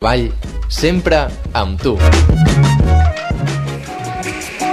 Ball, sempre amb tu.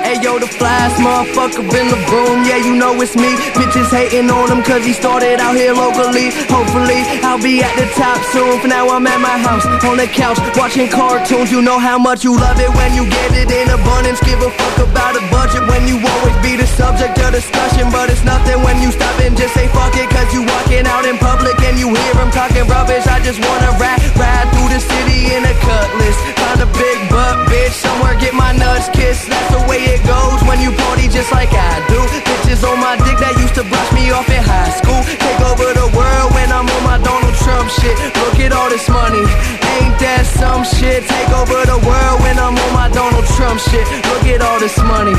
Hey yo, the flyest motherfucker in the room, yeah, you know it's me. Bitches hating on him cause he started out here locally. Hopefully, I'll be at the top soon. For now, I'm at my house, on the couch, watching cartoons. You know how much you love it when you get it in abundance. Give a fuck about a budget when you always be the subject of discussion. But it's nothing when you stop and just say fuck it. Cause you walking out in public and you hear him talking rubbish. I just wanna ride through the city in a cutlass. Find a big butt bitch, somewhere get my nuts kissed. That's the way it goes when you party just like I do. Bitches on my dick that used to brush me off in high school. Take over the world when I'm on my Donald Trump shit. Look at all this money, ain't that some shit? Take over the world when I'm on my Donald Trump shit. Look at all this money,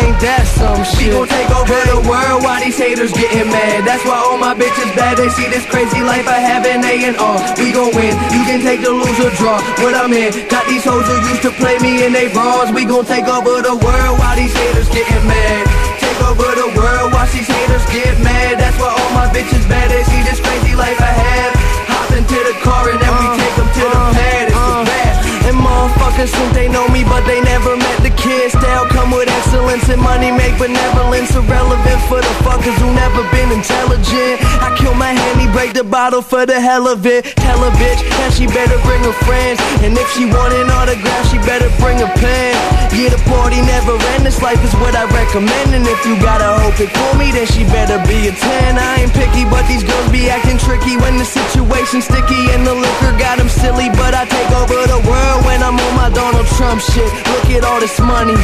ain't that some shit? We gon' take over the world while these haters getting mad. That's why all my bitches bad. They see this crazy life I have in A&R. We gon' win, you can take the lose or draw. What I'm in, got these hoes who used to play me in they bras. We gon' take over the world while these haters getting mad. Take over the world, watch these haters get mad. That's why all my bitches bad. They see this crazy life I have. Hop into the car and then we take them to the pad. It's the rap. And motherfuckers think they know me, but they never met the kid. Style come with excellence and money make benevolence. Irrelevant for the fuckers who never been intelligent. I kill my handy, break the bottle for the hell of it. Tell a bitch that she better bring her friends. And if she want an autograph, she better bring a pen. Yeah, the party never end, this life is what I recommend. And if you gotta hope it for me, then she better be a 10. I ain't picky, but these girls be acting tricky when the situation's sticky and the liquor got them silly. But I take over the world when I'm on my Donald Trump shit. Look at all this money,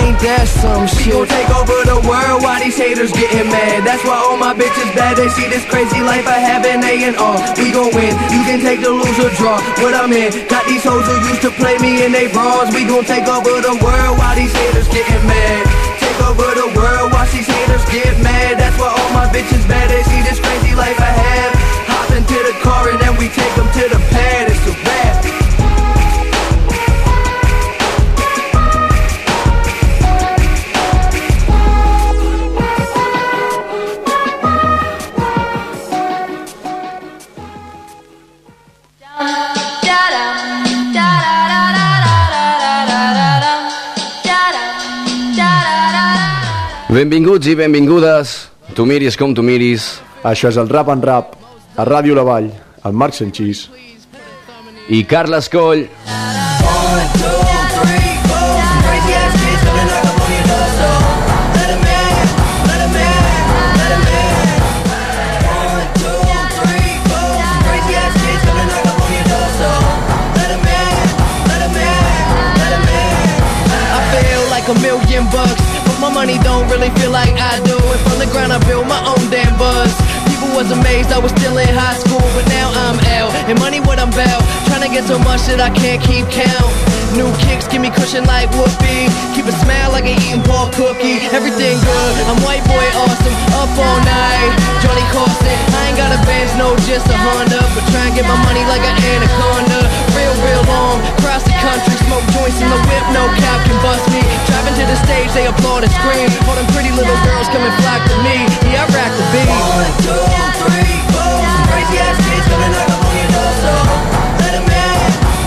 ain't that some shit? We gon' take over the world while these haters getting mad. That's why all my bitches bad. They see this crazy life I have in A&R. We gon' win, you can take the lose or draw. What I'm in, got these hoes who used to play me in they bras. We gon' take over the world while these haters getting mad. Take over the world, watch these haters get mad. That's why all my bitches bad. They see this crazy life I have. Hop into the car and then we take them to the pad. It's a rap. Benvinguts i benvingudes, tu miris com tu miris. Això és el RapndRap, a Ràdio La Vall, el Marc Sanchis i Carles Coll. $1 million. My money don't really feel like I do. And from the ground I built my own damn buzz. People was amazed I was still in high school, but now I'm out. And money what I'm about, trying to get so much that I can't keep count. New kicks give me cushion like whoopee. Keep a smile like an eating ball cookie. Everything good, I'm white boy awesome. Up all night, Johnny Carson. I ain't got a Benz, no, just a Honda. But try and get my money like an anaconda. Real long, cross the country. Smoke joints in the whip, no cop can bust me. Driving to the stage, they applaud and scream. All them pretty little girls come and flock to me. Yeah, I rock the beat. 1, 2, 3, 4. Some crazy ass kids coming like I'm on your door, so let 'em in,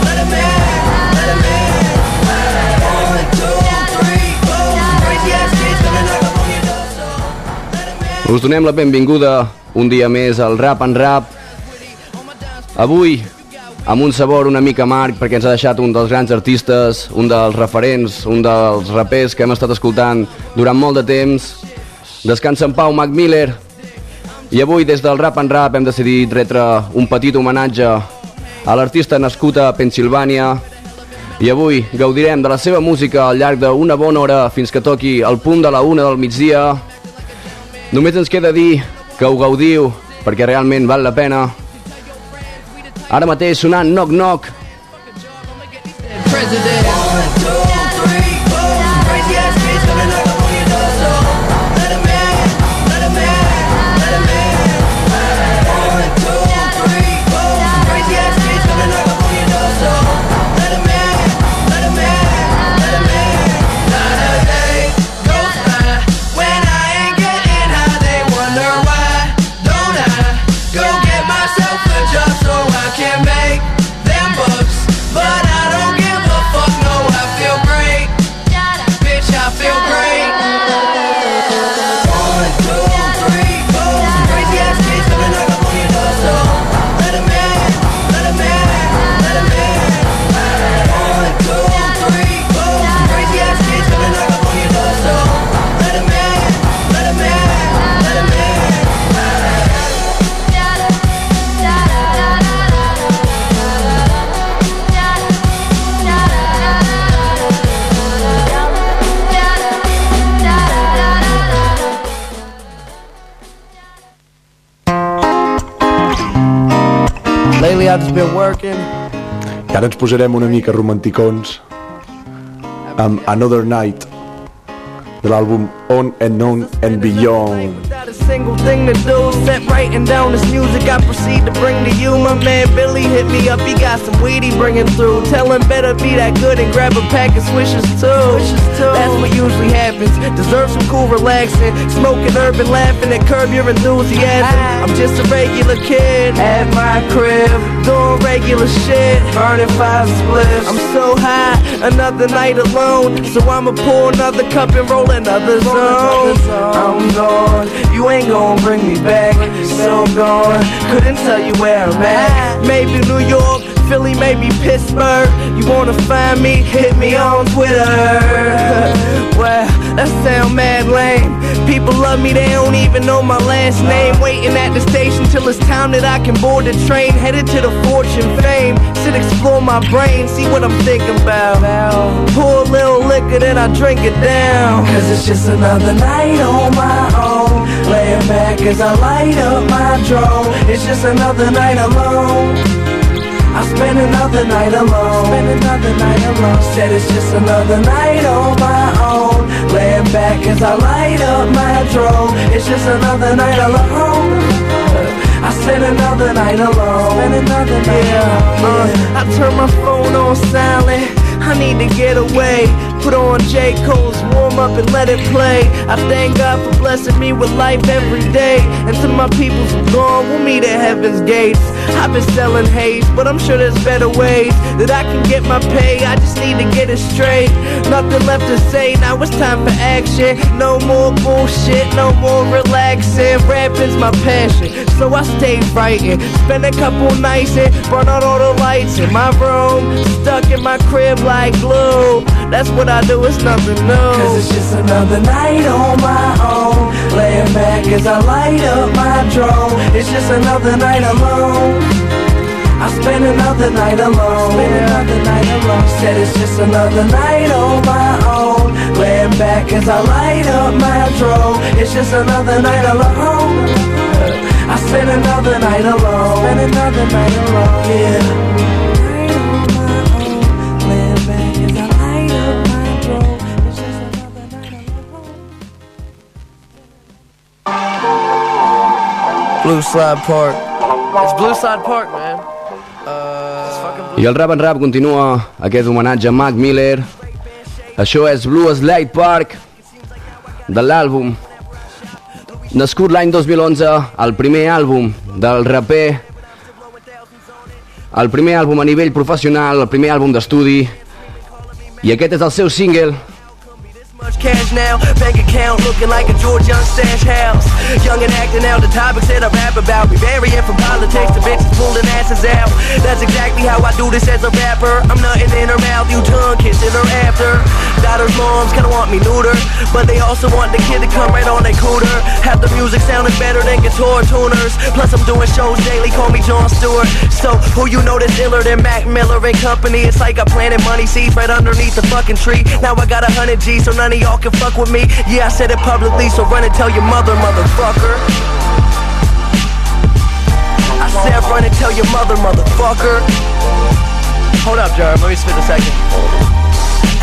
let 'em in, let 'em in. 1, 2, 3, 4. Some crazy ass kids coming like I'm on your door, so let 'em in. Us donem la benvinguda un dia més al RapndRap. Avui, amb un sabor una mica amarg, perquè ens ha deixat un dels grans artistes, un dels referents, un dels rapers que hem estat escoltant durant molt de temps. Descansa en pau, Mac Miller. I avui, des del RapndRap, hem decidit retre un petit homenatge a l'artista nascut a Pennsilvània. I avui gaudirem de la seva música al llarg d'una bona hora fins que toqui el punt de la 1 del migdia. Només ens queda dir que ho gaudiu, perquè realment val la pena. Ara mateix sonant Knock Knock. Go get myself a job so I can make them bucks. I've just been working. I ara ens posarem una mica romanticons amb Another Night de l'àlbum On and On and Beyond. Without a single thing to do, set writing down this music I proceed to bring to you. My man Billy hit me up, he got some weed he bringing through. Tell him better be that good and grab a pack of swishes too. That's what usually happens. Deserve some cool relaxing, smoking urban, laughing and curb your enthusiasm. I'm just a regular kid at my crib, doing regular shit, burning 5 spliffs. I'm so high, another night alone, so I'ma pour another cup and roll another zone. I'm gone, you ain't gon' bring me back, so gone, couldn't tell you where I'm at. Maybe New York, Philly, maybe Pittsburgh. You wanna find me, hit me on Twitter. Well, that sound mad lame. People love me, they don't even know my last name. Waiting at the station till it's time that I can board the train, headed to the fortune fame. Sit explore my brain, see what I'm thinking about. Pour a little liquor, then I drink it down. Cause it's just another night on my own, laying back as I light up my drone. It's just another night alone. I spend another night alone, said it's just another night on my own, laying back as I light up my drone. It's just another night alone, I spend another night alone, I turn my phone on silent, I need to get away. Put on J. Cole's Warm Up and let it play. I thank God for blessing me with life every day. And to my people who gone, we'll meet at heaven's gates. I've been selling haze, but I'm sure there's better ways that I can get my pay. I just need to get it straight. Nothing left to say, now it's time for action. No more bullshit, no more relaxing. Rapping's my passion, so I stay writing. Spend a couple nights and burn out all the lights in my room. Stuck in my crib like glue. That's what I do, it's nothing new. Cause it's just another night on my own, laying back as I light up my drone. It's just another night alone, I spend another night alone, said it's just another night on my own, laying back as I light up my drone. It's just another night alone, I spend another night alone, yeah. Blue Slide Park. It's Blue Slide Park, man. I el RapndRap continua aquest homenatge a Mac Miller. Això és Blue Slide Park, de l'àlbum nascut l'any 2011, el primer àlbum del raper, el primer àlbum a nivell professional, el primer àlbum d'estudi, i aquest és el seu single. Much cash now, bank account looking like a George Young stash house. Young and acting out, the topics that I rap about be varying from politics to bitches pulling asses out. That's exactly how I do this as a rapper. I'm nothing in her mouth, you tongue kissing her after. Daughter's moms kinda want me neuter, but they also want the kid to come right on their cooter. Have the music sounding better than guitar tuners. Plus I'm doing shows daily, call me Jon Stewart. So who you know that's iller than Mac Miller and company? It's like I planted money seeds right underneath the fucking tree. Now I got 100 G's, so none of y'all can fuck with me. Yeah, I said it publicly, so run and tell your mother, motherfucker. I said run and tell your mother, motherfucker. Hold up, Jerm, let me spit a second.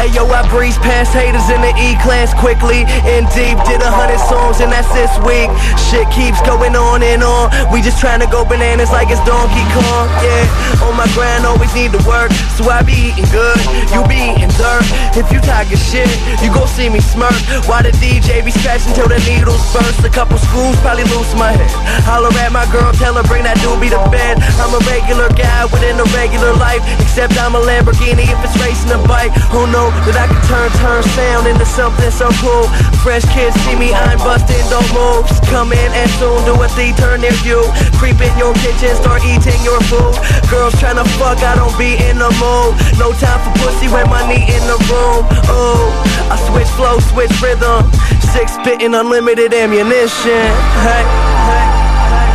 Ayo, I breeze past haters in the E-class quickly. In deep, did 100 songs and that's this week. Shit keeps going on and on. We just trying to go bananas like it's Donkey Kong. Yeah, on my grind, always need to work. So I be eating good, you be eating dirt. If you talking shit, you gon' see me smirk. Why the DJ be scratching till the needles burst? A couple screws probably loose my head. Holler at my girl, tell her bring that doobie to bed. I'm a regular guy within a regular life, except I'm a Lamborghini if it's racing a bike. Who knows that I can turn sound into something so cool. Fresh kids see me, I'm busting, don't move. Just come in and soon do a C-turn near you. Creep in your kitchen, start eating your food. Girls tryna fuck, I don't be in the mood. No time for pussy when my knee in the room. Oh, I switch flow, switch rhythm. 6 spitting unlimited ammunition. Hey, hey, hey.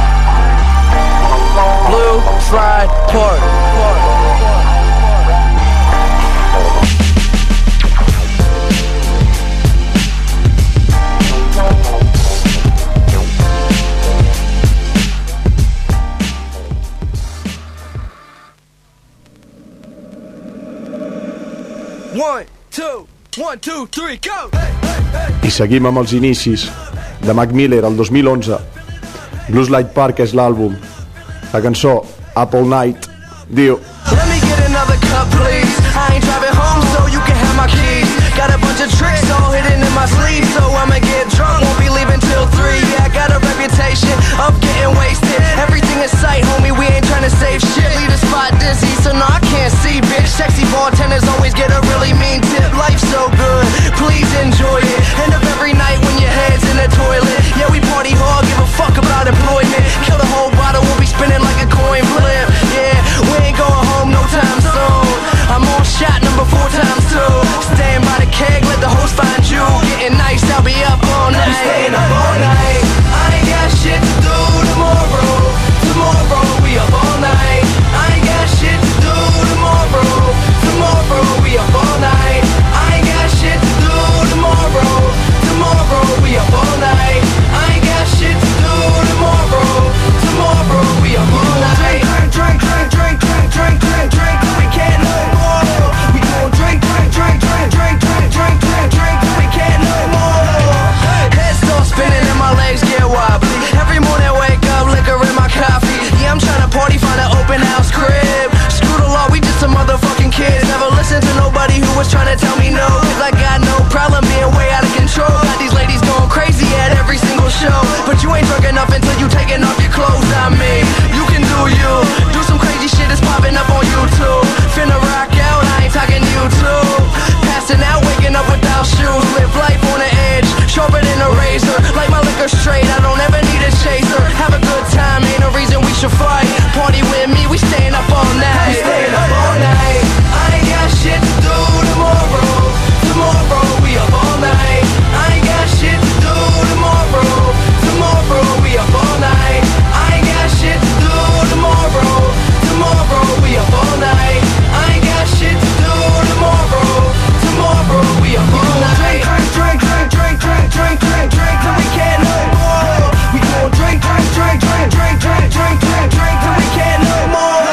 Blue Slide Park. 1, 2, 1, 2, 3, go! I seguim amb els inicis de Mac Miller el 2011. Blues Light Park és l'àlbum. La cançó Apple Night diu: Let me get another cup, please. I ain't driving home, so you can have my keys. Got a bunch of tricks all hidden in my sleeve, so I'ma get drunk, won't be leaving till 3. Yeah, I got a reputation of getting wasted. Everything in sight, homie, we ain't trying to save shit. Leave the spot dizzy, so no, I can't see, bitch. Sexy bartenders always get a really mean tip. Life's so good, please enjoy it. End of every night when your head's in the toilet. Yeah, we party hard, give a fuck about employment. Kill the whole bottle, we'll be spinning like a coin flip. Yeah, we ain't going home no time soon. I'm on shot number 4 times 2. Staying by the keg, let the host find you. Getting nice, I'll be up all night. Staying up all night. I ain't got shit to do tomorrow. Tomorrow we up all night. I ain't got shit to do tomorrow. Tomorrow we up all night. I ain't got shit to do tomorrow. Tomorrow we up all night. I ain't got shit to do tomorrow. Tomorrow we up all night. Drink, drink, drink, drink, drink, drink, drink, drink. We can't no more. We gon' drink, drink, drink, drink, drink, drink, drink, drink, drink. We can't no more. Head start spinning and my legs get wobbly. Every morning wake up, liquor in my coffee. Yeah, I'm tryna party, find an open house crib. Screw the law, we just some motherfucking kids. Never listen to nobody who was tryna tell me no. Cause I got no problem being way out of control. Got these ladies going crazy at every single show. But you ain't drunk enough until you taking off your clothes on me. You can do you. Do some crazy shit that's popping up on YouTube. Finna rock out, I ain't talking to you too. Passing out, waking up without shoes. Live life on the edge, sharper than a razor. Like my liquor straight, I don't ever need a chaser. Have a good time, ain't no reason we should fight. Party with me, we staying up all night. We staying up all night. I ain't got shit to do tomorrow. Tomorrow we up all night. I ain't got shit to do tomorrow. Tomorrow we up all night. I ain't got shit to do tomorrow. Tomorrow we up all night. I ain't got shit to do tomorrow. Tomorrow we up all night. Drink, drink, drink, drink, drink, drink, drink, till we can't no more. We gon' drink, drink, drink, drink, drink, drink, drink, drink, drink, till we can't no more.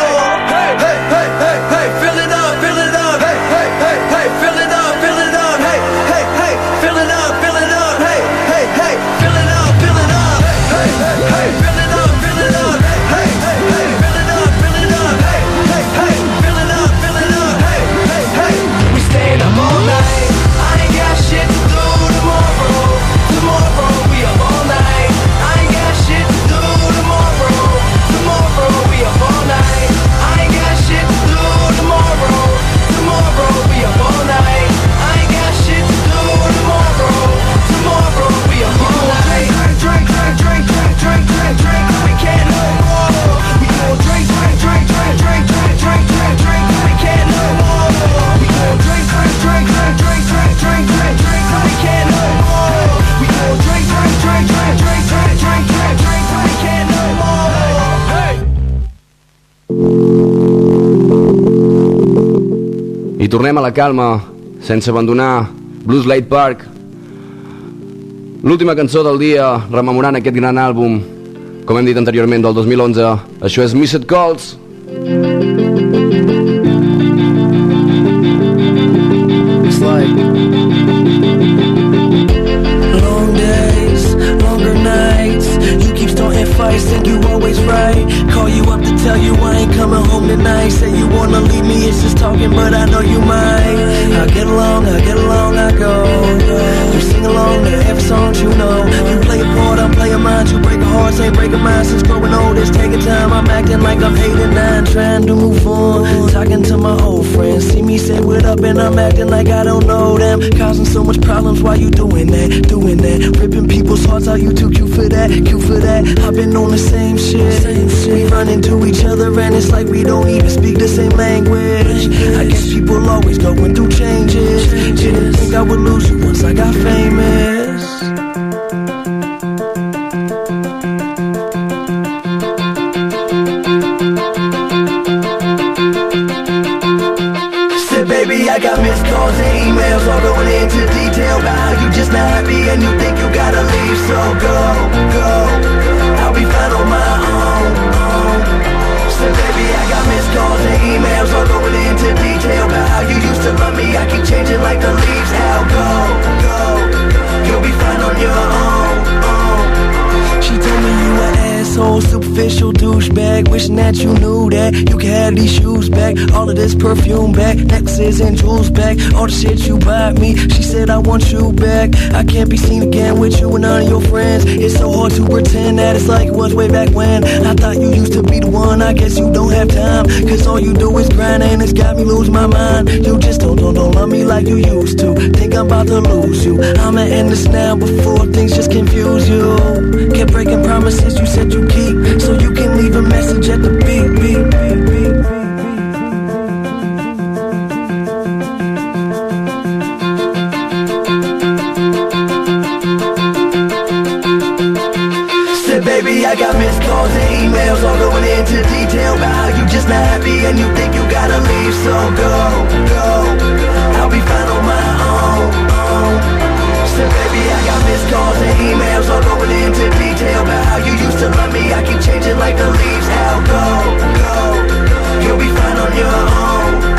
Hey, hey, hey, hey, hey, fill it up, fill it up. Hey, hey, hey, hey, fill it up, fill it up. Hey, hey, hey, fill it up, fill it up. Hey, hey, hey, fill it up, fill it up. Hey, hey, hey, fill it up, fill it up. Hey, hey, hey, fill it up, fill it up. Hey, hey, hey, fill it up, fill it up. Hey, hey, hey, we staying up all night. I ain't got shit to do tomorrow. Tomorrow we up all night. I ain't got shit to do tomorrow. Tomorrow we up all night. I ain't got shit to do tomorrow. Tomorrow we up all night. I ain't got shit to do tomorrow. Tomorrow we up all night. Drink, drink, drink, drink, drink, drink, drink, we can't no more. We gon' drink, drink, drink, drink, drink, drink, drink, drink, drink, we can't no more. We gon' drink, drink, drink, drink, drink, drink, drink, drink, drink, we can't no more. We gon' drink, drink, drink, drink, drink, drink, drink, drink, drink, we can't no more. Hey. I tornem a la calma, sense abandonar Blues Light Park. L'última cançó del dia, rememorant aquest gran àlbum, com hem dit anteriorment, del 2011. Això és Missed Calls. It's like long days, longer nights. You keep starting fights, think you always right. Call you up to tell you I ain't coming home tonight. Say you wanna leave me, it's just talking, but I know you might. I get along, I go. You sing along to every song you know. You play a part, I'm playing mine. You break a heart, ain't breaking mine. Since growing old, it's taking time. I'm acting like I'm 8 and 9, trying to move on. Talking to my old friends, see me say what up, and I'm acting like I don't know them. Causing so much problems, why you doing that? Doing that, ripping people's hearts out. You too cute for that, cute for that. I've been on the same shit. We run into each other, and it's like we don't even speak the same language. I guess people always going through changes. Didn't think I would lose you once I got famous. Said baby, I got missed calls and emails, all going into detail about how you just not happy and you think you gotta leave. So go, I'll be fine on my own. Said baby, I got missed calls and emails, all going into detail about how you used to love me. I keep changing wishing that you knew that you could have these shoes back, all of this perfume back, necklaces and jewels back, all the shit you bought me. She said I want you back. I can't be seen again with you and none of your friends. It's so hard to pretend that it's like it was way back when. I thought you used to be the one. I guess you don't have time, cause all you do is grind and it's got me lose my mind. You just don't love me like you used to. Think I'm about to lose you. I'ma end this now before things just confuse you. Kept breaking promises you said you keep, so you can leave a message at the beep, beep, beep, beep. Baby, I got missed calls and emails all going into detail about how you just not happy and you think you gotta leave. So go, I'll be fine on my own. Said baby, I got missed calls and emails all going into detail about how you used to love me. I keep changing like the leaves. How go, you'll be fine on your own.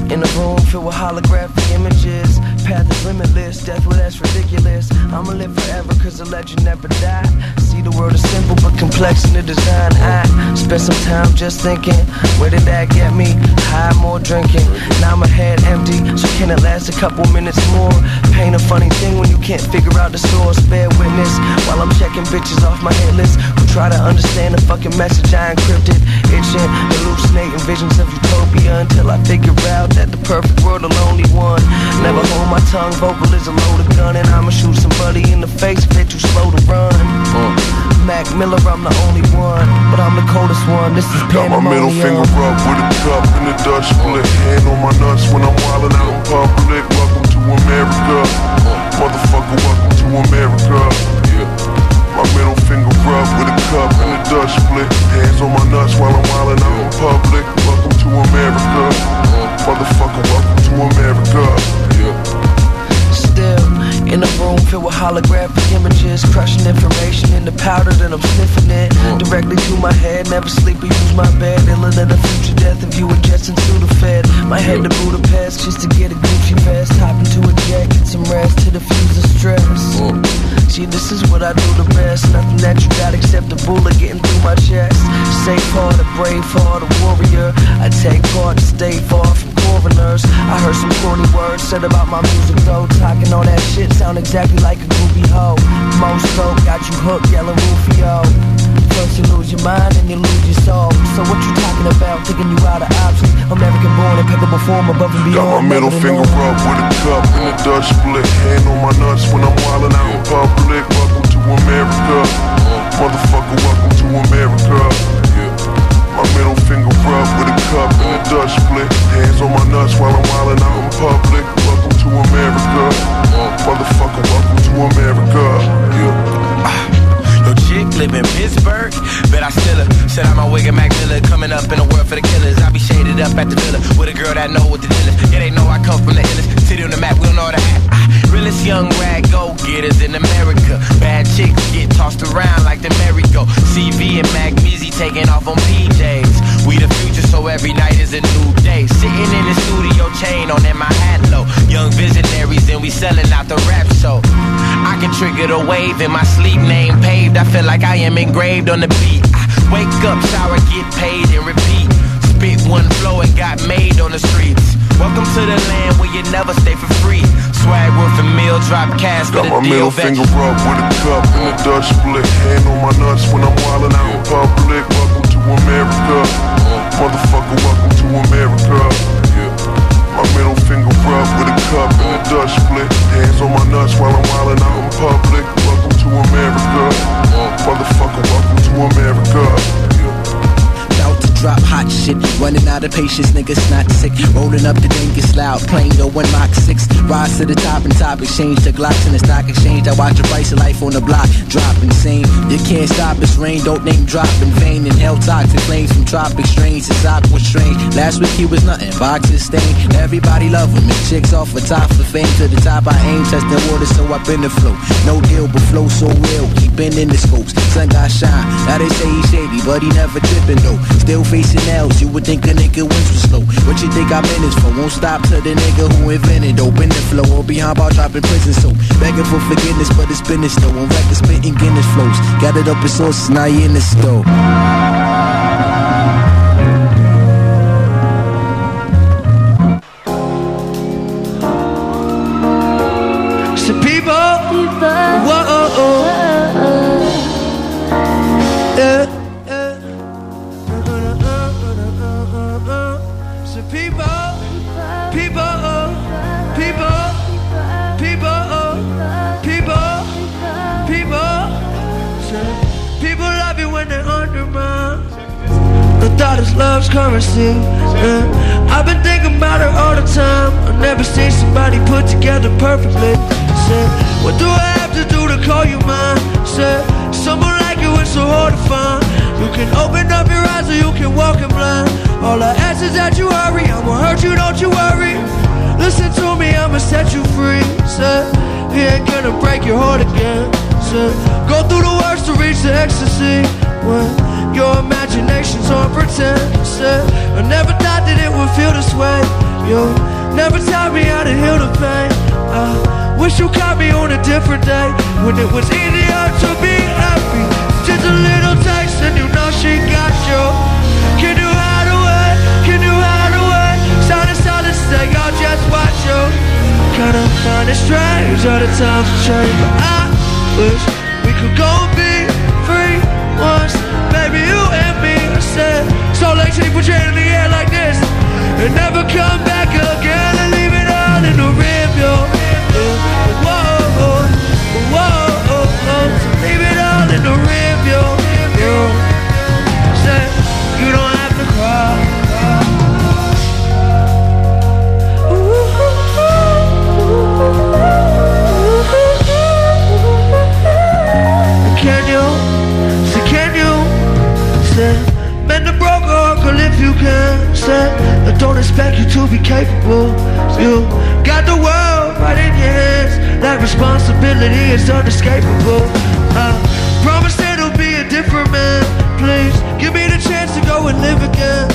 In a room filled with holographic images. Path is limitless, death, well that's ridiculous. I'ma live forever cause the legend never died. See the world is simple but complex in the design. I spent some time just thinking, where did that get me? High, more drinking, now my head empty. So can it last a couple minutes more? Pain a funny thing when you can't figure out the source. Bear witness while I'm checking bitches off my hit list who try to understand the fucking message I encrypted. Itching, hallucinating visions of utopia until I figure out that the perfect world the lonely one. Never hold my tongue, vocal is a loaded gun, and I'ma shoot somebody in the face if they're too slow to run. Mac Miller, I'm the only one, but I'm the coldest one. This is pandemonium. Got my middle finger up with a cup and a Dutch split. Hand on my nuts when I'm wildin' out in public. Welcome to America, motherfucker. Welcome to America. My middle finger up with a cup and a Dutch split. Hands on my nuts while I'm wildin' out in public. Welcome to America, motherfucker. Welcome to America. Still in a room filled with holographic images, crushing information in the powder, then I'm sniffing it directly to my head. Never sleep or use my bed, iller than a future death if you ingesting Sudafed. My head to Budapest just to get a Gucci vest, hop into a jet, get some rest to diffuse the stress. See, this is what I do the best. Nothing that you got except a bullet getting through my chest. Safe heart, a brave heart, a warrior. I take part to stay far from coroners. I heard some corny words said about my music though. Talking all that shit sound exactly like a groovy hoe. Most folk got you hooked, yelling Rufio. First you lose your mind and you lose your soul. So what you talking about? Thinking you out of options. American born, impeccable form, above and beyond. Got my middle finger up with a cup and a Dutch split. Hand on my nuts when I'm wildin' out in public. Welcome to America, motherfucker. Welcome to America. My middle finger up with a cup and a Dutch split. Hands on my nuts while I'm wildin' out in public. Welcome to America, motherfucker. Welcome to America. Yo, chick live in Pittsburgh, bet I still her. Set out my wig and Mac Miller, coming up in a world for the killers. I be shaded up at the villa with a girl that know what the deal is. Yeah, they know I come from the illest city on the map, we don't know how to act. Realest young rag go-getters in America. Bad chicks get tossed around like the merry-go. CV and Mac Mizzy taking off on PJs. We the future, so every night is a new day. Sitting in the studio chain on in my hat low. Young visionaries and we selling out the rap show. I can trigger the wave in my sleep, name paved. I feel like I am engraved on the beat. I wake up, shower, get paid and repeat. Spit one flow and got made on the streets. Welcome to the land where you never stay for free. Swag worth a meal, drop cash for the Got my deal. middle finger up with a cup and a Dutch split. Hand on my nuts when I'm wildin' out in public. Welcome to America, motherfucker. Welcome to America. My middle finger up with a cup and a Dutch split. Hands on my nuts while I'm wildin' out in public. Welcome to America, motherfucker. Welcome to America. About to drop hot shit, running out of patience, niggas not sick. Rolling up the dangerous loud, playing yo one Mach 6. rise to the top and top exchange the Glocks in the stock exchange. I watch the price of life on the block drop insane. You can't stop this rain, don't name drop in vain. Inhale toxic flames from tropic strains. His was strange. Last week he was nothing, boxes stained. Everybody love him, and chicks off the top for fame. To the top I aim, testing water so I been the flow. No deal, but flow so real, keeping in the scopes. Sun got shine, now they say he's shady, but he never tripping though. Still facing L's, you would think a nigga wins was slow. What you think I'm in this for? Won't stop to the nigga who invented open the flow. Or behind bar dropping prison so begging for forgiveness, but it's business though. On record spitting Guinness flows, got it up in sources, now you in the store. So people, whoa, so people, people love you when they're undermined. The thought is love's currency. I've been thinking about her all the time. I've never seen somebody put together perfectly. What do I have to do to call you mine? Someone like you is so hard to find. You can open up your eyes or you can walk in blind. All I ask is that you hurry. I'ma hurt you, don't you worry. Listen to me, I'ma set you free. He ain't gonna break your heart again. Go through the worst to reach the ecstasy. When your imagination's on pretend. I never thought that it would feel this way. You never taught me how to heal the pain. Wish you caught me on a different day, when it was easier to be happy. Just a little taste and you know she got you. Can you hide away? Can you hide away? Sound is solid, say I'll just watch you. Kinda find it strange, all the times change, but I wish we could go and be free once. Baby, you and me, I said. So late till you put your hand in the air like this and never come back again and leave it all in the rear view. Whoa, whoa, so leave it all in the rear view. Say you don't have to cry. Can you say mend the broken heart if you can? Say I don't expect you to be capable. You got the world right in your hands. That responsibility is unescapable. I promise it'll be a different man. Please give me the chance to go and live again.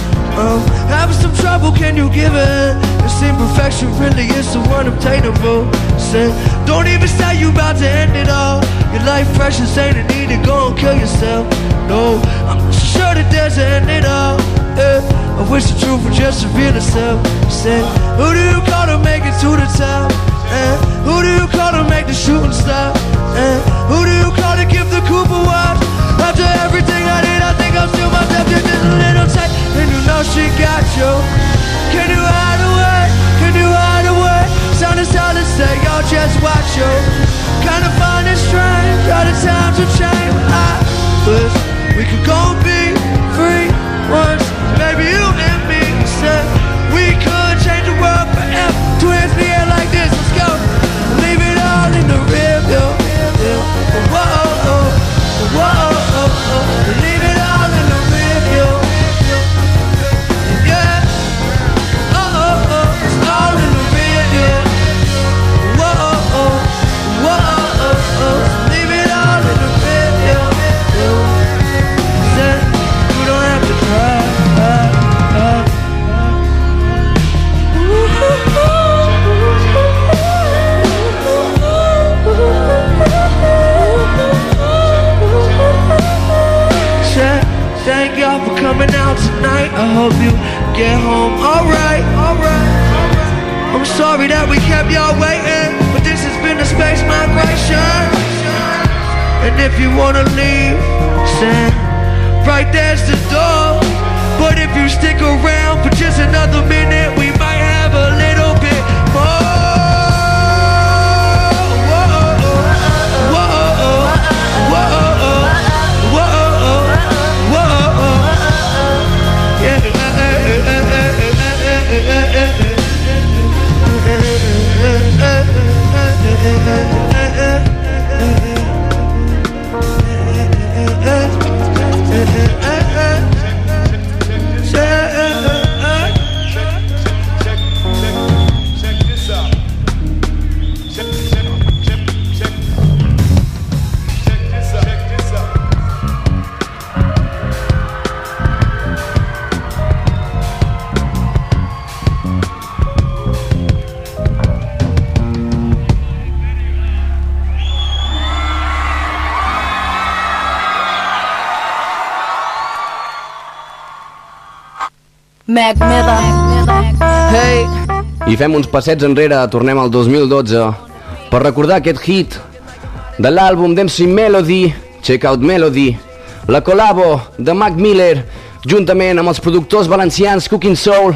Having some trouble, can you give in? This imperfection really is so unobtainable. Say, don't even say you about to end it all. Your life precious ain't a need to go and kill yourself. No, I'm not sure that there's an end at all. I wish the truth would just reveal itself. Say, who do you call to make it to the top? Who do you call to make the shooting stop? Who do you call to give the Cooper watch? After everything I did, I think I'm still myself. You're just a little tight, and you know she got you. Can you hide away? Can you hide away? Sound is solid, say y'all just watch you. Kinda find it strange, all the times have changed. I wish we could go and be free once. Maybe you and me said we could change the world forever. Two hands in the air like this, let's go. Leave it all in the rear view. Whoa, whoa, leave it all in the rear view. Yeah, it's all in the rear view. Whoa, leave it all in the rear view. Said you don't have to cry. Thank y'all for coming out tonight. I hope you get home alright. I'm sorry that we kept y'all waiting, but this has been a space migration. And if you wanna leave, stand right there's the door. But if you stick around for just another minute, we might have a little bit more. Mac Miller. Hey. I fem uns passets enrere, tornem al 2012 per recordar aquest hit de l'àlbum d'MC Melody, Check Out Melody, la col·labo de Mac Miller juntament amb els productors valencians Cooking Soul.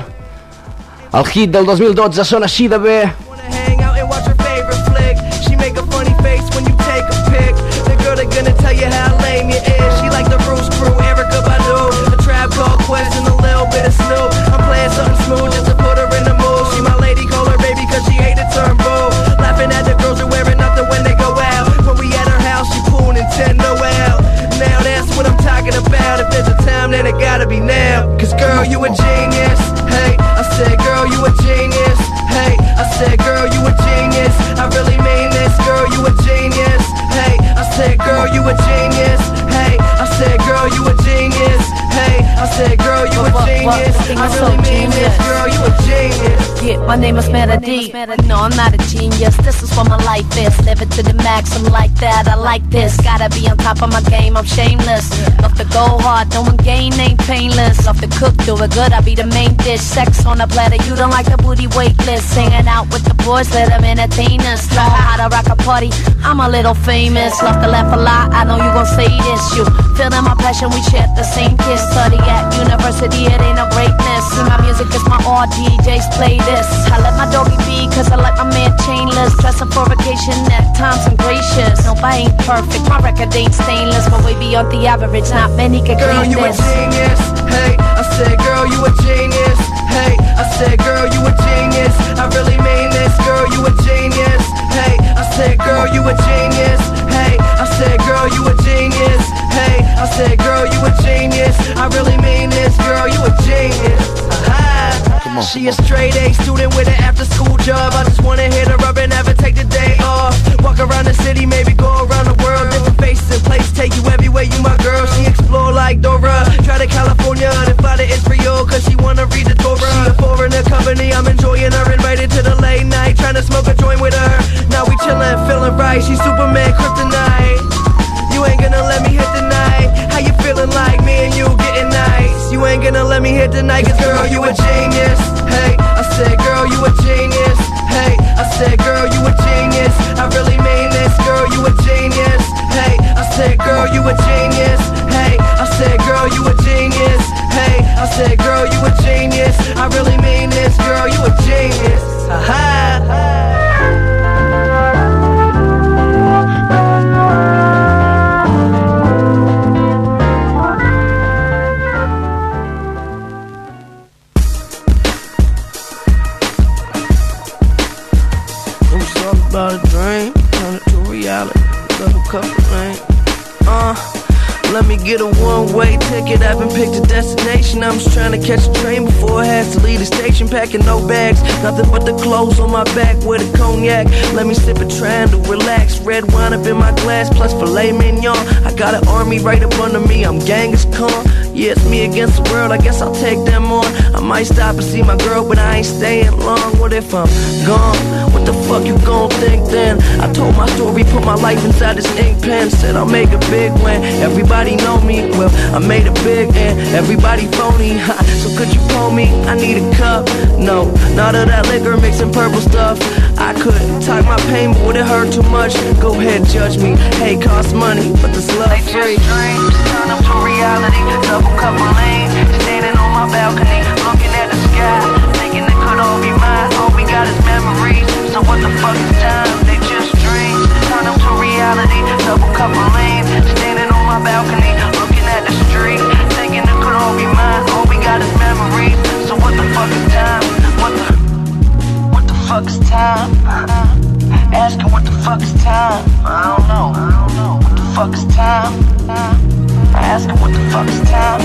El hit del 2012 sona així de bé. Gonna tell you how lame you is. She like the Roots Crew, Erica Badu, a Trap Called Quest and a little bit of Snoop. I'm playing something smooth just to put her in the mood. She my lady, call her baby cause she hate to turn bull. Laughing at the girls who wearing nothing when they go out. When we at her house, she pull Nintendo out. Now that's what I'm talking about. If there's a time, then it gotta be now. Cause girl, you a genius. Hey, I said girl, you a genius. Hey, I said girl, you a genius. I really mean this, girl, you a genius. Hey, I said girl, you a genius. Hey, I said girl, you a genius. Hey, I said girl, you a genius. I really mean this, girl, you a genius. Yeah, my name is Melody. No, I'm not a genius. This is what my life is. Live it to the max. I'm like that. I like this. Gotta be on top of my game. I'm shameless. Love to go hard. No one gain ain't painless. Love to cook, do it good. I be the main dish. Sex on a platter. You don't like the booty weightless. Hanging out with the boys. Let them entertain us. Know how to rock a party. I'm a little famous. Love to laugh a lot. I know you gon' say this. You feeling my passion. We share the same kiss. Study at university. It ain't no greatness. See, my music is my all. DJs play this. I let my doggy be cause I like my man chainless. Dressing for vacation at times I'm gracious. Nope, I ain't perfect, my record ain't stainless, but way beyond the average, not many can girl, claim you this. A genius. Hey, I said girl, you a genius. Hey, I said girl, you a genius. I really mean this, girl, you a genius. Hey, I said girl, you a genius. Hey, I said girl, you a genius. Hey, I said girl, you a genius. I really mean this, girl, you a genius. She a straight A student with an after school job. I just wanna hit her up and never take the day off. Walk around the city, maybe go around the world. Different faces and places, take you everywhere, you my girl. She explore like Dora. Try to California to fly to Israel cause she wanna read the Torah. She a foreigner company, I'm enjoying her. Invited to the late night, trying to smoke a joint with her. Now we chillin', feeling right. She Superman, kryptonite. You ain't gonna let me hit the night. How you feeling like me and you getting nice? You ain't gonna let me hit the night cause girl, you a genius. Hey, I said girl, you a genius. Hey, I said girl, you a genius. I really mean this, girl, you a genius. Hey, I said girl, you a genius. Hey, I said girl, you a genius. Hey, I said girl, you a genius. I really mean this, girl, you a genius. Ha-ha. About a dream, turn it to reality. Little couple lane. Let me get a one-way ticket. I haven't picked a destination. I'm just trying to catch a train before it has to leave the station. Packing no bags, nothing but the clothes on my back with a cognac. Let me sip it, trying to relax. Red wine up in my glass, plus filet mignon. I got an army right up under me. I'm Genghis Khan. Yeah, it's me against the world. I guess I'll take them on. I might stop and see my girl, but I ain't staying long. What if I'm gone? What the fuck you gon' think then? I told my story, put my life inside this ink pen. Said I'll make a big win. Everybody know me, well, I made it big and everybody phony. So could you pull me? I need a cup. No, not of that liquor mixing purple stuff. I could talk my pain, but would it hurt too much? Go ahead, judge me. Hey, cost money, but this love free. Dreams turn up to reality. Double cup of lean, standing on my balcony, looking at the sky, thinking it could all be mine. All we got is memories. So what the fuck is time? They just dreams turn up to reality. Double cup of lean, standing on my balcony, looking at the street, thinking it could all be mine. All we got is memories. So what the fuck is time? What the fuck is time? Asking what the fuck is time? I don't know. What the fuck is time? Asking what the fuck is time?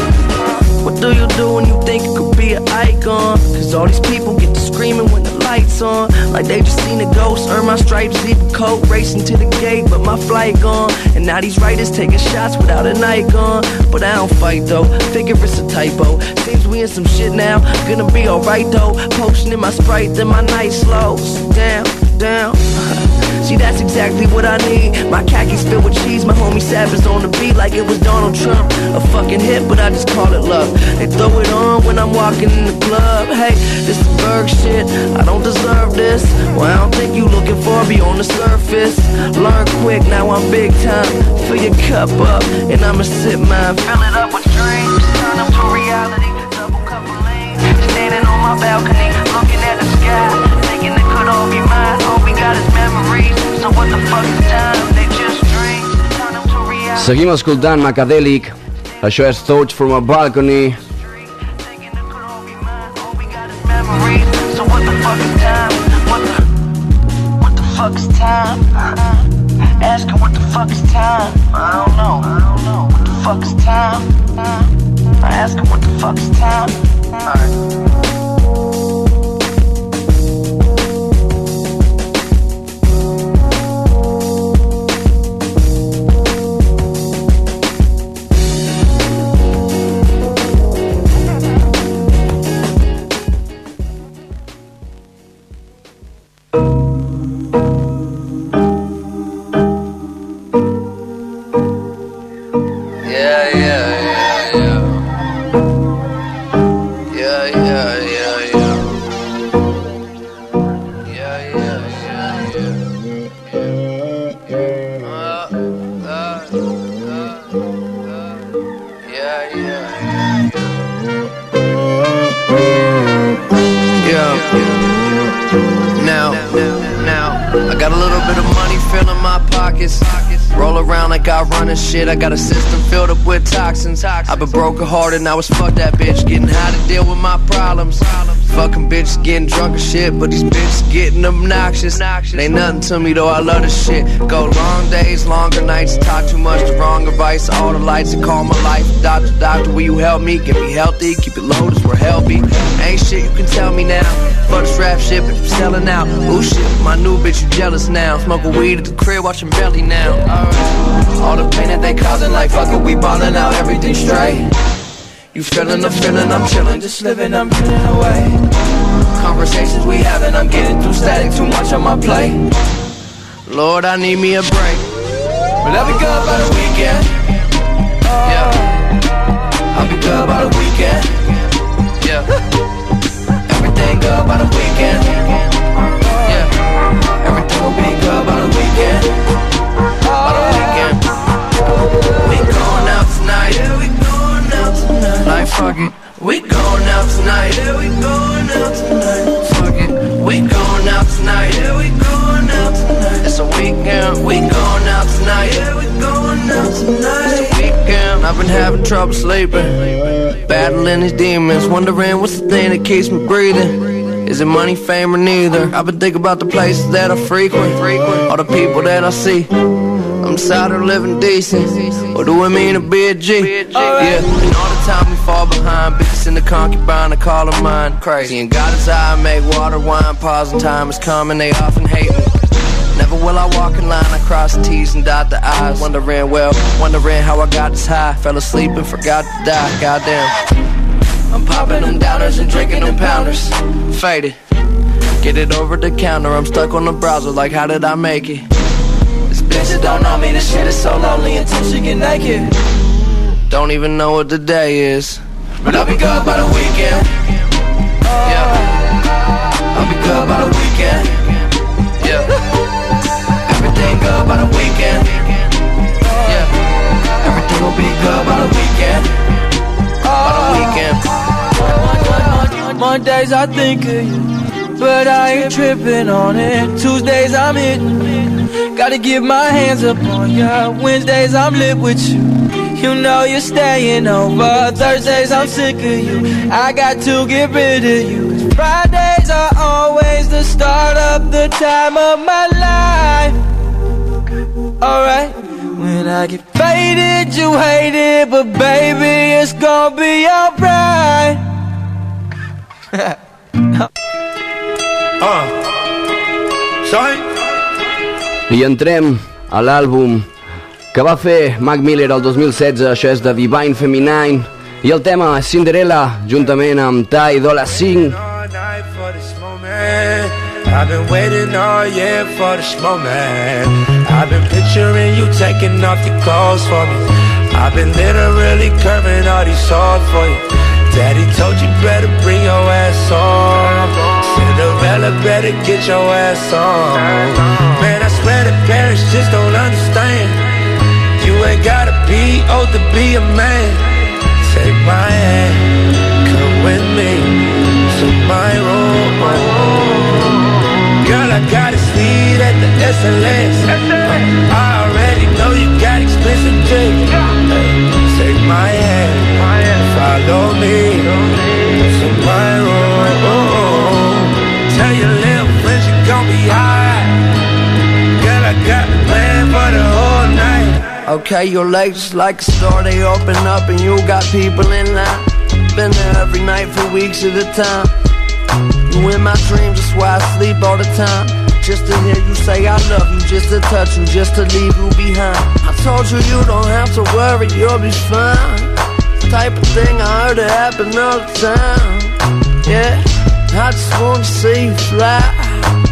What do you do when you think you could be an icon? Cause all these people get to screaming when the lights on, like they just seen a ghost. Earn my stripes, leave a coat, racing to the gate, but my flight gone. And now these writers taking shots without a night on. But I don't fight though, figure it's a typo. Seems we in some shit now, gonna be alright though. Potion in my Sprite, then my night slows down. See, See, that's exactly what I need. My khakis filled with cheese, my homie Savage on the beat like it was Donald Trump. A fucking hit, but I just call it love. They throw it on when I'm walking in the club. Hey, this is Berg shit, I don't deserve this. Well, I don't think you looking for me on the surface. Learn quick, now I'm big time. Fill your cup up, and I'ma sip mine. Fill it up with dreams, turn them to reality. Double cup of lean, standing on my balcony, looking at the sky, thinking it could all be mine. All we got is memories, so what the fuck is time? They just dreams, turn them to reality. Seguim escoltant Macadèlic. Això és Tots from a Balcony. So what the fuck is time? What the fuck is time? Asking what the fuck is time? I don't know. What the fuck is time? Asking what the fuck is time? Alright. Shit, I got a system filled up with toxins. I've been broken hearted, now it's fuck that bitch. Getting high to deal with my problems. Fucking bitches getting drunk and shit, but these bitches getting obnoxious. Ain't nothing to me though, I love this shit. Go long days, longer nights, talk too much, the wrong advice. All the lights that call my life. Doctor, will you help me? Get me healthy, keep it low, as we're healthy. Ain't shit you can tell me now. Fuck this rap shit, but I'm selling out. Ooh shit, my new bitch, you jealous now. Smoking weed at the crib, watching Belly now. All the pain that they causing, like fuck it, we ballin' out, everything straight. You feelin' the feeling, I'm chillin', just living, I'm getting away. Conversations we having, I'm getting through static, too much on my plate. Lord, I need me a break, but I'll be good by the weekend. Yeah, I'll be good by the weekend. Yeah, everything good by the weekend. Yeah, everything will be good by the weekend. By the weekend. We going out tonight. Yeah, we going out tonight. Like fuck it. We going out tonight. Yeah, we going out tonight. Fuck it. We going out tonight. Yeah, we going out tonight. It's a weekend. We going out tonight. Yeah, we going out tonight. It's a weekend. I've been having trouble sleeping, battling these demons, wondering what's the thing that keeps me breathing. Is it money, fame, or neither? I've been thinking about the places that I frequent, all the people that I see. I'm tired of living decent. What do it mean to be a G? Yeah, and all the time we fall behind. Bitches in the concubine, I call them mine. Crazy, and God is I make water, wine, pause, and time is coming. They often hate me. Never will I walk in line, I cross the T's and dot the I's. Wondering how I got this high. Fell asleep and forgot to die, goddamn. I'm popping them downers and drinking them pounders. Faded, get it over the counter. I'm stuck on the browser like how did I make it? This bitch that don't know me, this shit is so lonely until she get naked. Don't even know what the day is, but I'll be good by the weekend. Yeah, I'll be good by the weekend. Yeah, everything good by the weekend. Yeah, everything will be good by the weekend. By the weekend. Mondays I think of you, but I ain't tripping on it. Tuesdays I'm hitting, gotta give my hands up on ya. Wednesdays I'm lit with you, you know you're staying over. Thursdays I'm sick of you, I got to get rid of you. 'Cause Fridays are always the start of the time of my life. Alright, when I get faded you hate it, but baby it's gonna be alright. I entrem a l'àlbum que va fer Mac Miller el 2016, això és de Divine Feminine, i el tema Cinderella, juntament amb Ty Dolla $ign. I've been waiting all year for this moment. I've been picturing you taking off your clothes for me. I've been literally curving all these songs for you. Daddy told you better bring your ass on. Cinderella better get your ass on. Man, I swear the parents just don't understand. You ain't gotta be old to be a man. Take my hand, come with me to my room. Girl, I got a seat at the SLS. I already know you got expensive taste. Take my hand, follow me to my room. Tell your little friends you gon' be high. Girl, I got the plan for the whole night. Okay, your legs just like a store, they open up and you got people in line. Been there every night for weeks at a time. You in my dreams, that's why I sleep all the time. Just to hear you say I love you, just to touch you, just to leave you behind. I told you you don't have to worry, you'll be fine. Type of thing I heard it happen all the time. Yeah, I just wanna see you fly.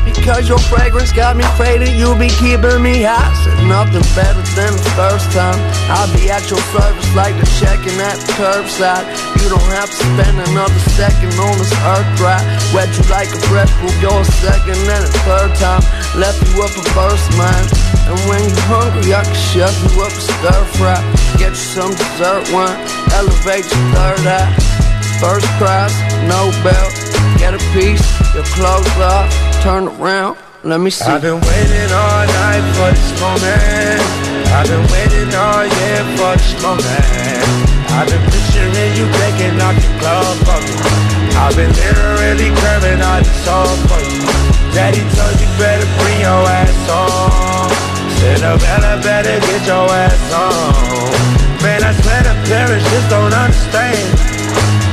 Because your fragrance got me faded, you be keeping me high. Said nothing better than the first time. I'll be at your service like the checking at the curbside. You don't have to spend another second on this earth dry. Wet you like a fresh fruit, you're a second and a third time. Left you up a first mind. And when you hungry, I can shove you up a stir fry. Get you some dessert wine, elevate your third eye. First class, no belt, get a piece, your clothes off, turn around, let me see. I've been waiting all night for this moment. I've been waiting all year for this moment. I've been picturing you taking off your clothes for me. I've been literally curving all these songs for you. Daddy told you better bring your ass on. Cinderella better get your ass on. Man, I swear the parents just don't understand.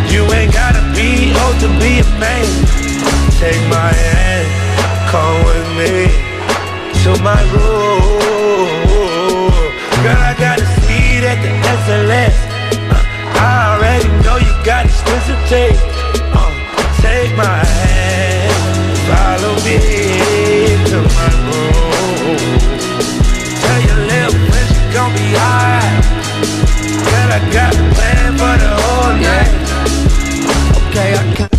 You ain't gotta be old to be a man. Take my hand, come with me to my room. Girl, I got a seat at the SLS. I already know you got expensive taste. Take my hand, follow me to my room. Tell your little friends you gon' be high. Girl, I got a plan for the whole night. Okay, I can't.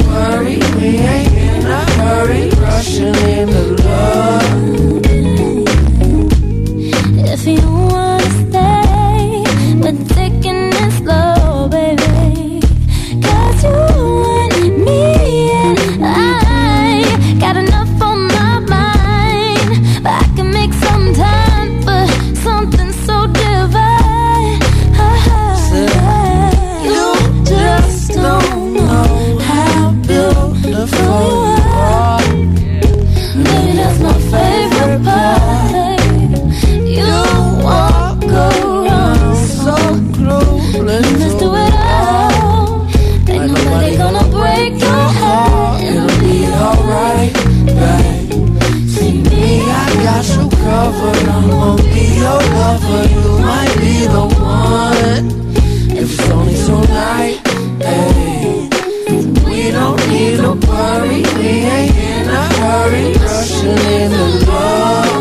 Worry rushing into love. If you wanna stay, but taking it slow, baby, 'cause you want me and I got enough on my mind, but I can make some time for something so divine. You just don't know how beautiful you are. Baby, that's my favorite part. You walk around so clueless. let's do it all. Ain't nobody gonna break your heart. It'll be alright, babe. See me, I got you covered. I'm gonna be your lover. You might be the one. If it's only tonight, hey. We don't need to worry. We ain't in a hurry, rushing into love.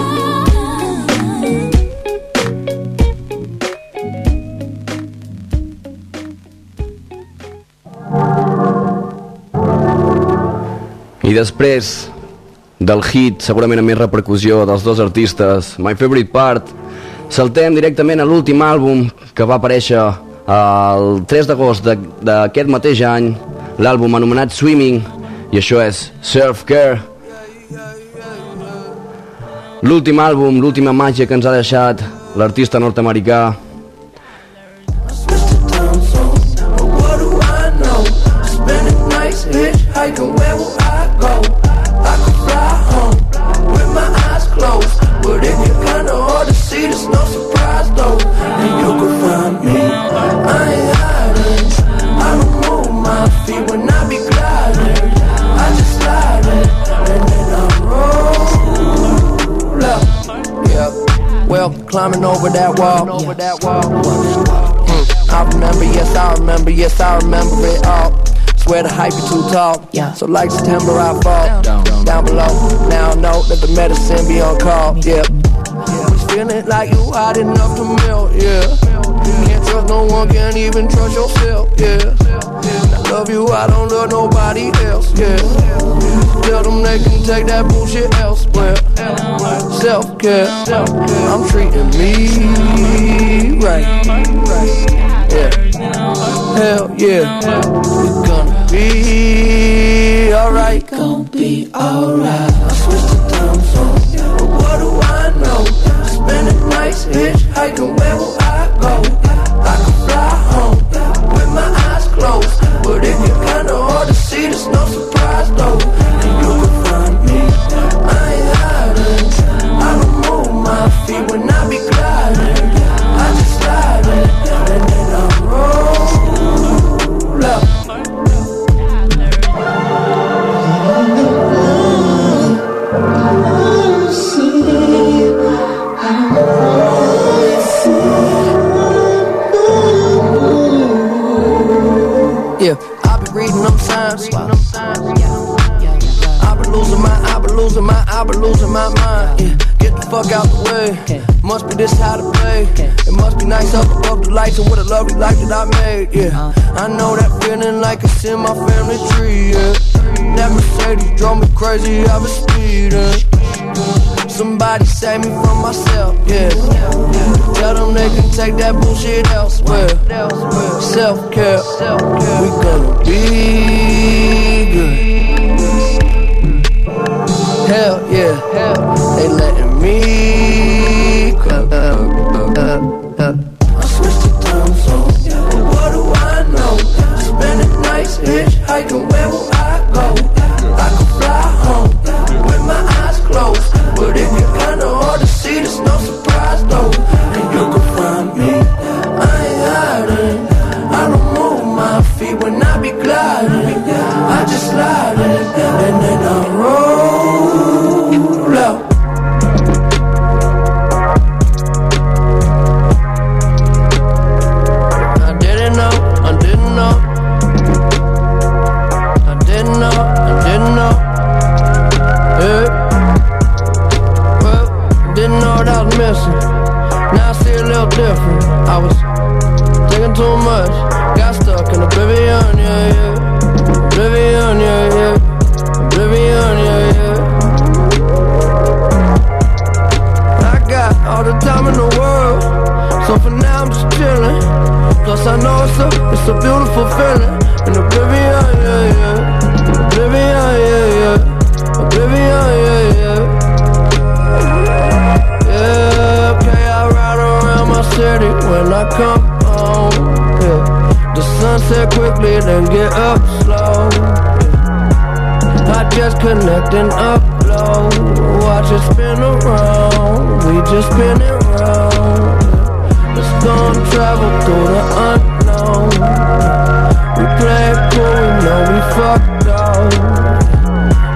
I després del hit, segurament amb més repercussió dels dos artistes, My Favorite Part, saltem directament a l'últim àlbum que va aparèixer el 3 d'agost d'aquest mateix any, l'àlbum anomenat Swimming, i això és Self Care. L'últim àlbum, l'última màgia que ens ha deixat l'artista nord-americà. What do I know? Spending nights hitchhiking, where will I go? I could fly home with my eyes closed, but if you're kinda hard to see, there's no surprise though. And you could find me, I ain't hiding. I don't move my feet when I be gliding. I just slide in, and then I roll up. Yeah, well, climbing over that wall. I remember, yes I remember, yes I remember it all. Swear the hype is too tall, so like September I fall down below. Now I know that the medicine be on call, yeah. Was feeling like you hot enough to melt, yeah. Can't trust no one, can't even trust yourself, yeah. I love you, I don't love nobody else, yeah. Tell them they can take that bullshit elsewhere. Self-care, I'm treating me right, yeah. Hell yeah, we gonna be alright. Gonna be alright. I switched the time zone, but what do I know? Spending nights hitchhiking, where will I go? I can fly home with my eyes closed, but if you're kinda hard to see, there's no surprise though. And you can find me, I ain't hiding. I don't move my feet when I be gliding. I just slide in, and then I roll up. Yeah, I've been reading them signs. I've been losing my mind. Yeah, get the fuck out the way. Must be this how to play. It must be nice up above the lights and what a lovely life that I made. Yeah, I know that feeling like it's in my family tree. Yeah, that Mercedes drove me crazy. I was speeding. Somebody save me from myself. Yeah, tell them they can take that bullshit elsewhere. Self-care, we gonna be good. Hell yeah, they letting me go. I switched the time zone, but what do I know? Spending nights hitchhiking, where will I go? I can fly home with my eyes closed, but if you're kinda hard to see, there's no surprise though. And you can find me, I ain't hiding. I don't move my feet when I be gliding. I just slide in, and then I roll up. I didn't know. Yeah. Well, didn't know what I was missing. Now I see a little different. I was thinking too much. Got stuck in oblivion, yeah. Oblivion, yeah. Oblivion, yeah. It's a beautiful feeling. In oblivion, yeah, yeah. Oblivion, yeah, yeah. Oblivion, yeah, yeah. Yeah, okay, I ride around my city when I come home, yeah. The sunset quickly, then get up slow, yeah. I just connect and upload. Watch it spin around. We just spin it round, yeah. Let's go and travel through the unknown. We play it cool, we know we fucked up.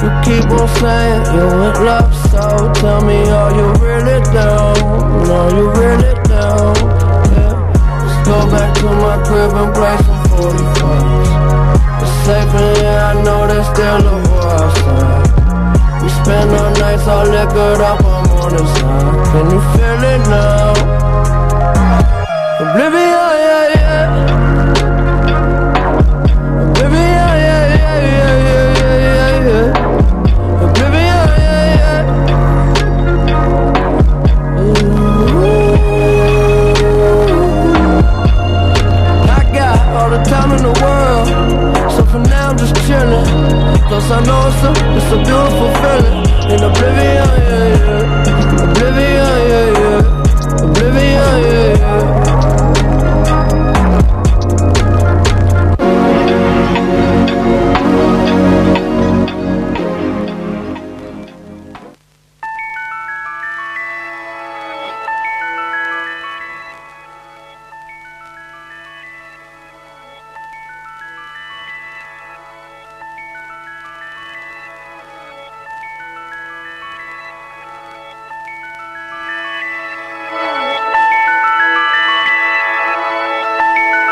You keep on saying you in love, so tell me, are you really down? Are you really down? Yeah. Let's go back to my crib and play some 45s. It's safe in here, I know there's still a war outside. We spend our nights all liquored up on morning side. Can you feel it now? Oblivion, yeah, yeah. Oblivion, yeah, yeah, yeah, yeah, yeah, yeah, yeah. Oblivion, yeah, yeah. Ooh. I got all the time in the world, so for now I'm just chilling. Plus I know it's a beautiful feeling. In oblivion, yeah, yeah. Oblivion, yeah, yeah. Oblivion, yeah, yeah.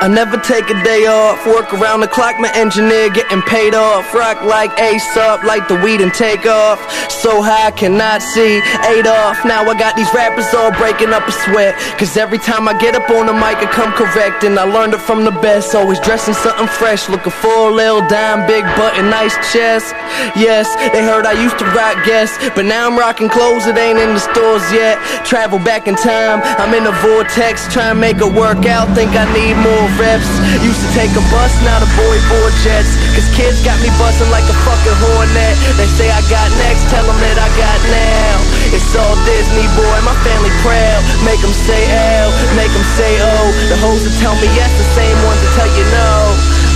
I never take a day off, work around the clock, my engineer getting paid off. Rock like Aesop, light the weed and take off. So high I cannot see, Adolf. Now I got these rappers all breaking up a sweat, cause every time I get up on the mic I come correct. And I learned it from the best, always dressing something fresh. Looking for a little dime, big button, nice chest. Yes, they heard I used to rock guests, but now I'm rocking clothes that ain't in the stores yet. Travel back in time, I'm in a vortex, try and make it work out, think I need more reps. Used to take a bus, now the boy board jets, cause kids got me bustin' like a fucking hornet. They say I got next, tell them that I got now. It's all Disney, boy, my family proud. Make them say L, make them say O. The hoes that tell me yes, the same ones that tell you no.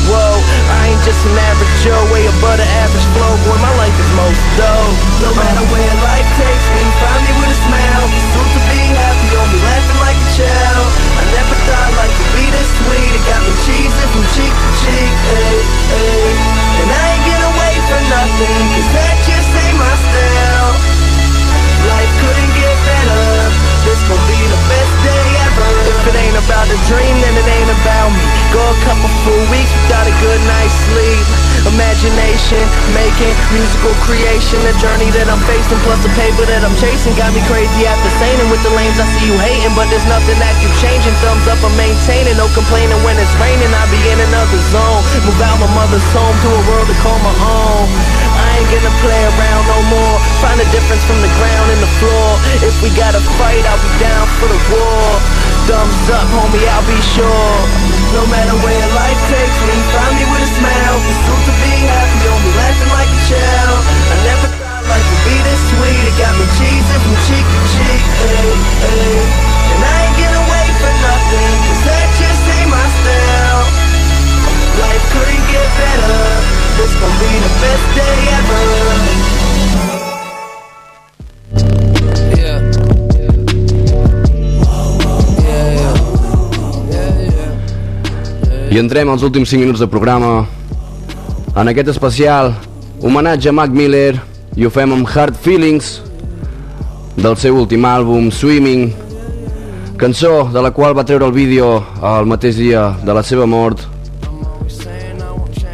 Whoa, I ain't just an average Joe, way above the average flow. Boy, my life is most dope. No matter where life takes me, find me with a smile. Soon to be happy, on me laughing like a child. I never thought life would be this sweet. It got me cheesing from cheek to cheek, ay, ay. And I ain't get away for nothing, cause that just ain't my style. Life couldn't get better, this gon' be the best day ever. If it ain't about the dream, then it ain't about me. Go a couple full weeks without a good night's sleep. Imagination, making musical creation. The journey that I'm facing, plus the paper that I'm chasing, got me crazy after saying with the lanes I see you hating. But there's nothing that you changing, thumbs up I'm maintaining. No complaining when it's raining, I be in another zone. Move out my mother's home to a world to call my own. I ain't gonna play around no more. Find a difference from the ground and the floor. If we gotta fight, I'll be down for the war. Thumbs up, homie, I'll be sure. No matter where life takes me, find me with a smile. It's soon to be happy, on me laughing like a child. I never thought life would be this sweet. It got me cheesing from cheek to cheek, ay, ay. And I ain't get away for nothing, cause that just ain't my style. Life couldn't get better, this gon' be the best day ever. I entrem als últims 5 minuts de programa. En aquest especial, homenatge a Mac Miller, i ho fem amb Hard Feelings, del seu últim àlbum, Swimming, cançó de la qual va treure el vídeo el mateix dia de la seva mort,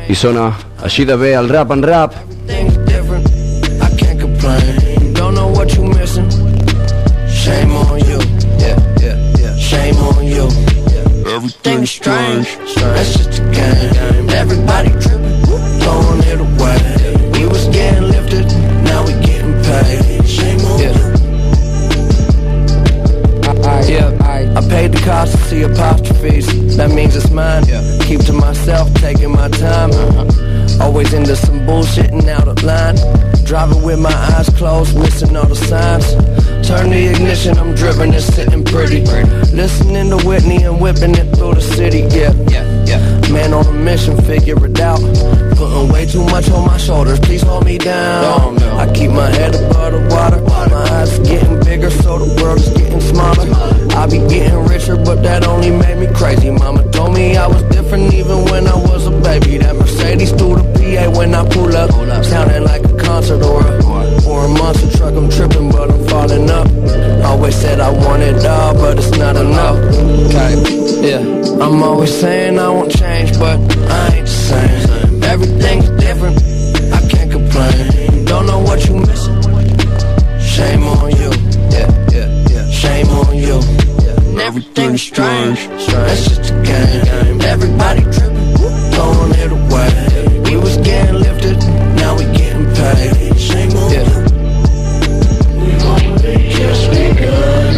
i sona així de bé el RapndRap. Shame on you, shame on you. Everything's strange, that's just a game. Everybody tripping, throwing it away. We was getting lifted, now we getting paid. Shame on you. I paid the cost to see apostrophes. That means it's mine. Keep to with my eyes closed, missing all the signs. Turn the ignition, I'm driven and sitting pretty. Listening to Whitney and whipping it through the city, yeah. Man on a mission, figure it out. Putting way too much on my shoulders, please hold me down. I keep my head above the water. My eyes getting bigger, so the world is getting smaller. I be getting richer, but that only made me crazy. Mama told me I was different even when I was a baby. That Mercedes through the PA when I pull up, sounding like a concert or a monster truck. I'm tripping, but I'm falling up. Always said I want it all, but it's not enough. Yeah, I'm always saying I won't change, but I ain't the same. Everything's different, I can't complain. Don't know what you missing. Shame on you. Yeah. Shame on you. Everything's strange. That's just a game. Everybody tripping, throwing it away. We was getting lifted, now we getting paid. Shame on you. We only just begun.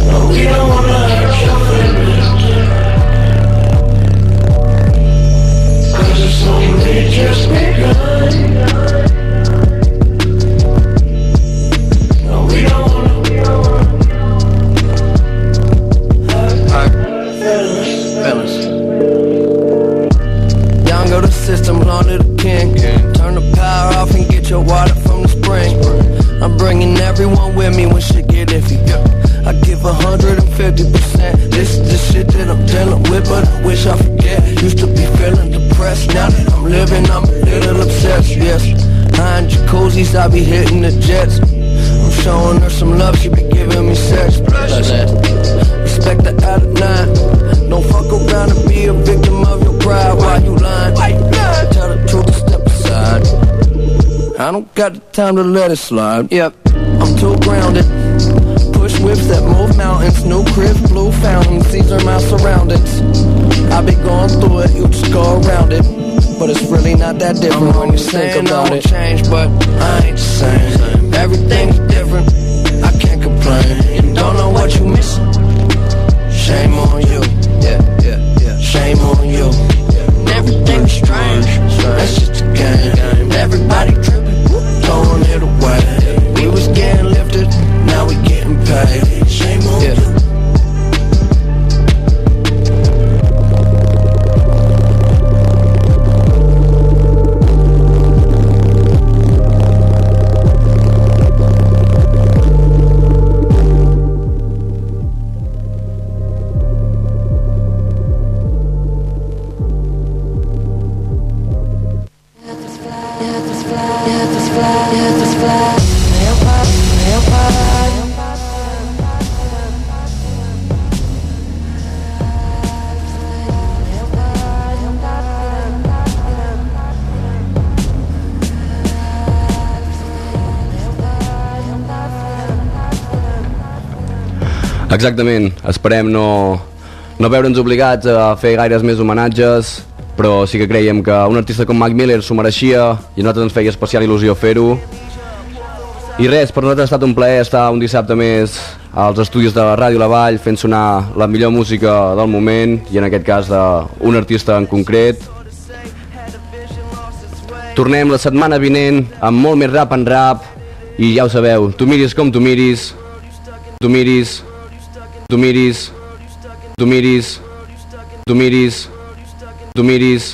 No, we don't wanna hurt your feelings, 'cause it's only just begun. No, we don't wanna fellas. Y'all go the system, belong to the king. Turn the power off and get your water from the spring. I'm bringing everyone with me when shit get iffy. I give 150%. This is the shit that I'm dealing with, but I wish I forget. Used to be feeling depressed, now that I'm living, I'm a little obsessed, yes. High in jacuzzis, I be hitting the jets. I'm showing her some love, she be giving me sex. Respect the out of 9. Don't fuck around and be a victim of your pride. Why you lying? Tell the truth and step aside. I don't got the time to let it slide. Yep, I'm too grounded. Push whips that move mountains. New crib, blue fountains. These are my surroundings. I be going through it, you just go around it. But it's really not that different when you think about it. Change, but I ain't the same. Everything's different, I can't complain. You don't know what you missing. Shame on you. Yeah. Shame on you. Everything's strange. That's just a game. Everybody tripping, throwing it away. We was getting lifted, now we getting paid. Shame on you. Exactament, esperem no veure'ns obligats a fer gaires més homenatges, però sí que creiem que un artista com Mac Miller s'ho mereixia i a nosaltres ens feia especial il·lusió fer-ho. I res, per nosaltres ha estat un plaer estar un dissabte més als estudis de Ràdio La Vall fent sonar la millor música del moment i en aquest cas d'un artista en concret. Tornem la setmana vinent amb molt més rap en rap i ja ho sabeu, tu miris com tu miris, tu miris, tu miris, tu miris, tu miris, tu miris,